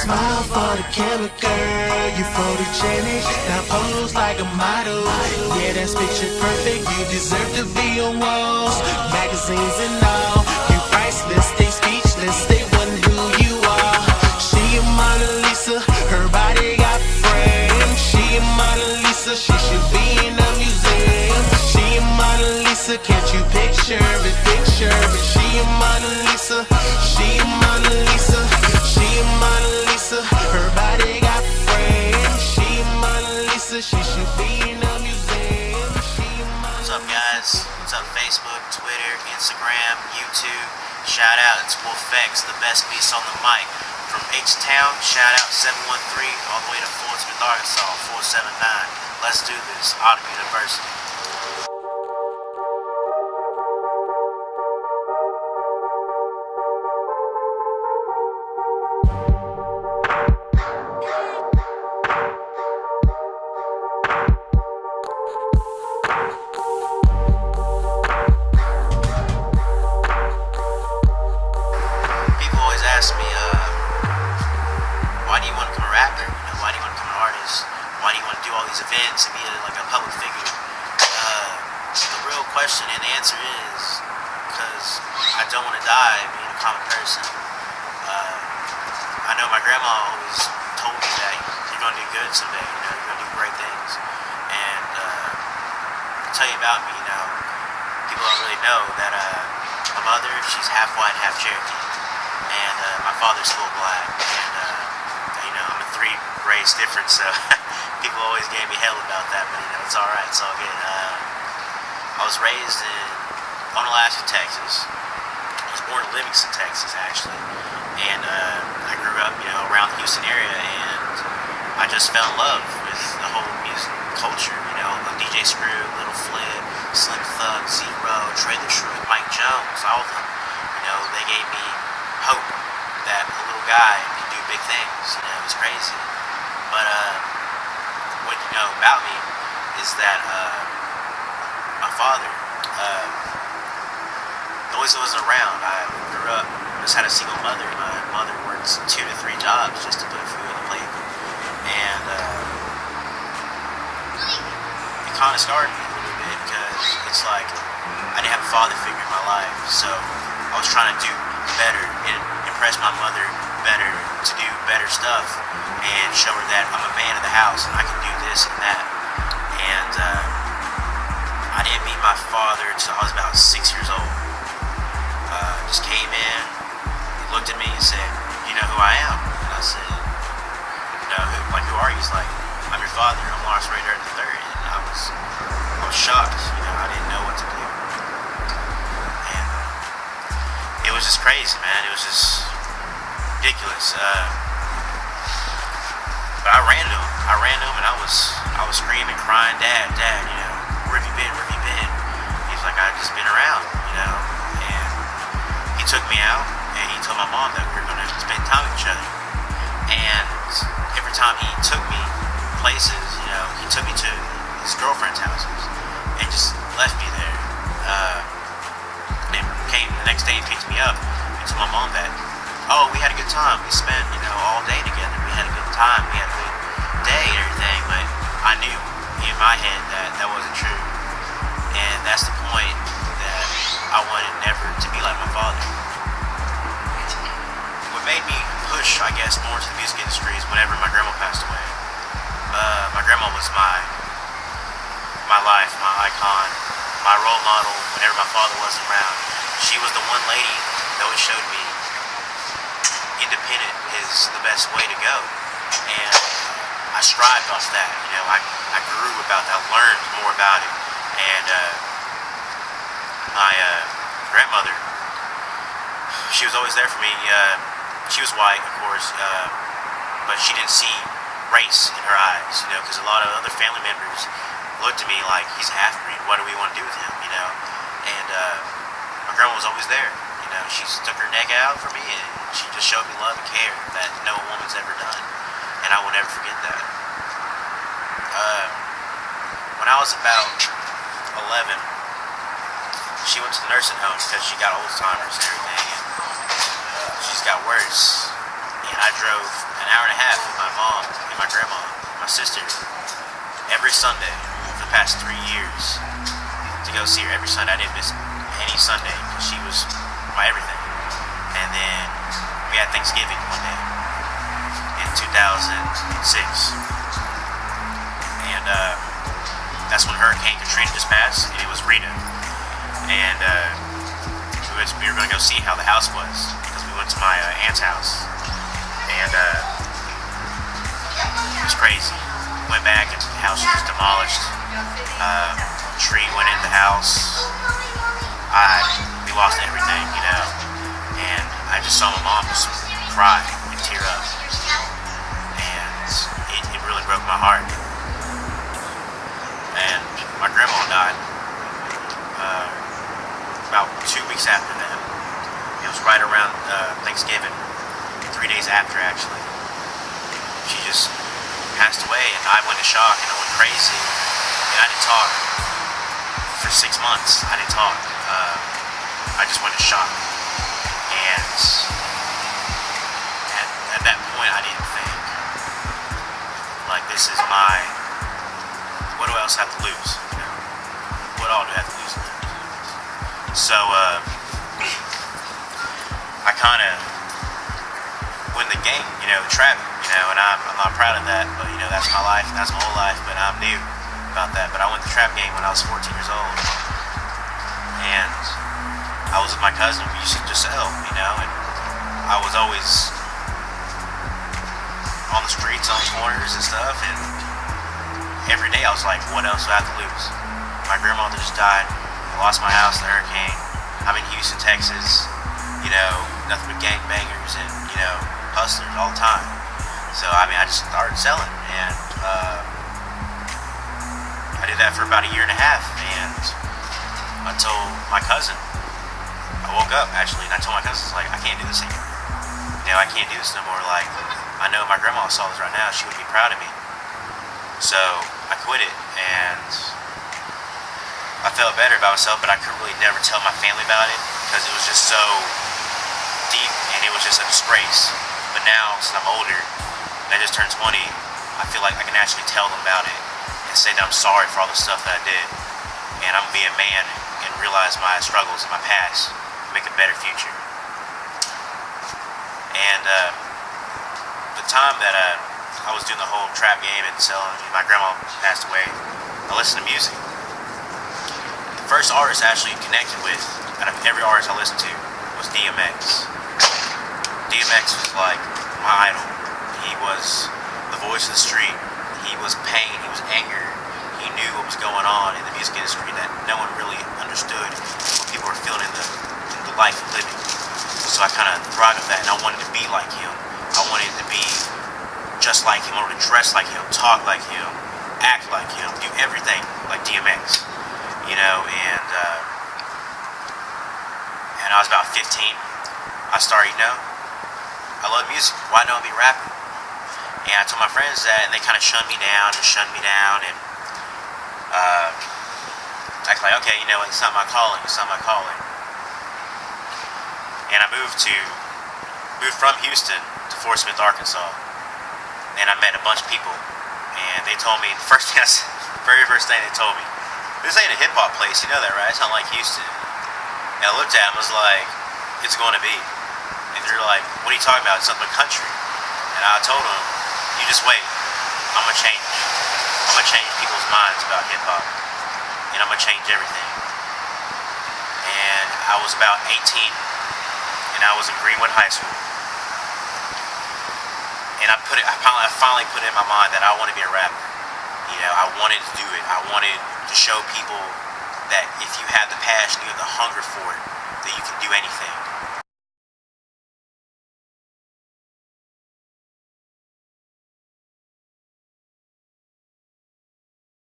Smile for the camera girl, you photogenic. Now pose like a model. Yeah, that's picture perfect. You deserve to be on walls, magazines and all. You priceless, they speechless, they wonder who you are. She a Mona Lisa, her body got framed. She a Mona Lisa, she should be in a museum. She a Mona Lisa, can't you picture it, picture it? She a Mona Lisa, she a Mona Lisa, she a Mona Lisa, her body got framed. She a Mona Lisa, she should be in a museum. What's up, guys? What's up, Facebook, Twitter, Instagram, YouTube? Shout out, it's Wolfx, the best beast on the mic. From H-Town, shout out 713, all the way to Fort Smith, Arkansas, 479. Let's do this, Autumn University. People always ask me, why do you want to become a rapper? You know, why do you want to become an artist? Why do you want to do all these events and be like a public figure? The real question and the answer is because I don't want to die being a common person. I know my grandma always told me that you're going to do good someday, you know, you're going to do great things. And to tell you about me, you know, people don't really know that my mother, she's half white, half Cherokee. And my father's full black. And, you know, I'm a 3-race difference, so people always gave me hell about that, but, you know, it's alright, it's all good. I was raised in Onalaska, Texas. I was born in Livingston, Texas, actually. And I grew up, you know, around the Houston area, and I just fell in love with the whole music culture, you know, DJ Screw, Little Flip, Slim Thug, Zero, Trey the Truth, Mike Jones, all of them. You know, they gave me hope that a little guy can do big things. You know, it's crazy. But what you know about me is that my father, the always wasn't around. I grew up, just had a single mother. My mother works 2 to 3 jobs just to put food on the plate. And it kind of scarred me a little bit because it's like I didn't have a father figure in my life. So I was trying to do better and impress my mother better, to do better stuff and show her that I'm a man of the house and I can do this and that. And I didn't meet my father until I was about 6 years old. Just came in, he looked at me and said, "You know who I am?" And I said, "No, who are you?" He's like, "I'm your father, I'm Lawrence Ray Durden III." And I was shocked, you know, I didn't know what to do. And it was just crazy, man. It was just ridiculous. But I ran to him, and I was screaming, crying, "Dad, Dad, you know, where have you been? Where have you been?" He's like, "I've just been around, you know." And he took me out, and he told my mom that we were going to spend time with each other. And every time he took me places, you know, he took me to his girlfriend's houses and just left me there. And came the next day and picked me up and told my mom that, "Oh, we had a good time. We spent, you know, all day together. We had a good time. We had a good day and everything." But I knew in my head that that wasn't true. And that's the point that I wanted never to be like my father. What made me push, I guess, more into the music industry is whenever my grandma passed away. My grandma was my life, my icon, my role model whenever my father wasn't around. She was the one lady that always showed me independent is the best way to go. And I strived off that, you know, I grew about that, learned more about it. And my grandmother, she was always there for me. She was white, of course, but she didn't see race in her eyes, you know, because a lot of other family members looked at me like, he's a half-breed, what do we want to do with him, you know? And my grandma was always there, you know, she stuck her neck out for me, and she just showed me love and care that no woman's ever done, and I will never forget that. When I was about 11, she went to the nursing home because she got Alzheimer's and everything, and she just got worse. And I drove an hour and a half with my mom and my grandma, my sister, every Sunday for the past 3 years to go see her every Sunday. I didn't miss any Sunday because she was my everything. And then we had Thanksgiving one day in 2006. And that's when Hurricane Katrina just passed, and it was Rita. And we were going to go see how the house was because we went to my aunt's house. And it was crazy. Went back and the house was just demolished. Tree went in the house. We lost everything, you know. And I just saw my mom just cry and tear up. And it really broke my heart. And my grandma died about 2 weeks after that. It was right around Thanksgiving, 3 days after actually. She just passed away, and I went into shock and I went crazy. And I didn't talk for 6 months. I didn't talk. I just went into shock. And at that point, I didn't think, like, this is my, what do I else have to lose? You know? What all do I have to lose? So, I kind of win the game, you know, the trap, you know, and I'm not proud of that, but, you know, that's my life, and that's my whole life, but I'm new about that. But I went the trap game when I was 14 years old, and I was with my cousin. We used to just sell, you know, and I was always on the streets, on the corners and stuff, and every day I was like, what else do I have to lose? My grandmother just died. I lost my house in the hurricane. I'm in Houston, Texas, you know, nothing but gangbangers and, you know, hustlers all the time. So, I mean, I just started selling, and I did that for about a year and a half, and I told my cousin, I woke up actually, and I told my cousin, like, I can't do this anymore. You know, I can't do this no more. Like, I know if my grandma saw this right now, she would be proud of me. So I quit it, and I felt better about myself, but I could really never tell my family about it because it was just so deep, and it was just a disgrace. But now, since I'm older, and I just turned 20, I feel like I can actually tell them about it and say that I'm sorry for all the stuff that I did, and I'm gonna be a man and realize my struggles in my past and make a better future. And the time that I was doing the whole trap game and selling, my grandma passed away, I listened to music. The first artist I actually connected with, out of every artist I listened to, was DMX. DMX was like my idol. He was the voice of the street. He was pain. He was anger. He knew what was going on in the music industry that no one really understood what people were feeling in the life of living. So I kind of thrived with that, and I wanted to be like him. I wanted to be just like him. I wanted to dress like him, talk like him, act like him, do everything like DMX. You know, and I was about 15. I started, you know, I love music. Why don't I be rapping? And I told my friends that, and they kind of shunned me down, and I was like, okay, you know, it's not my calling. And I moved from Houston to Fort Smith, Arkansas, and I met a bunch of people, and they told me, very first thing they told me, this ain't a hip-hop place, you know that, right? It's not like Houston. And I looked at them and was like, it's going to be. And they're like, what are you talking about? It's something country. And I told them, you just wait. I'm going to change. I'm going to change people's minds about hip-hop. And I'm going to change everything. And I was about 18, and I was in Greenwood High School. And I finally put it in my mind that I want to be a rapper. You know, I wanted to do it. I wanted to show people that if you have the passion, you have the hunger for it, that you can do anything.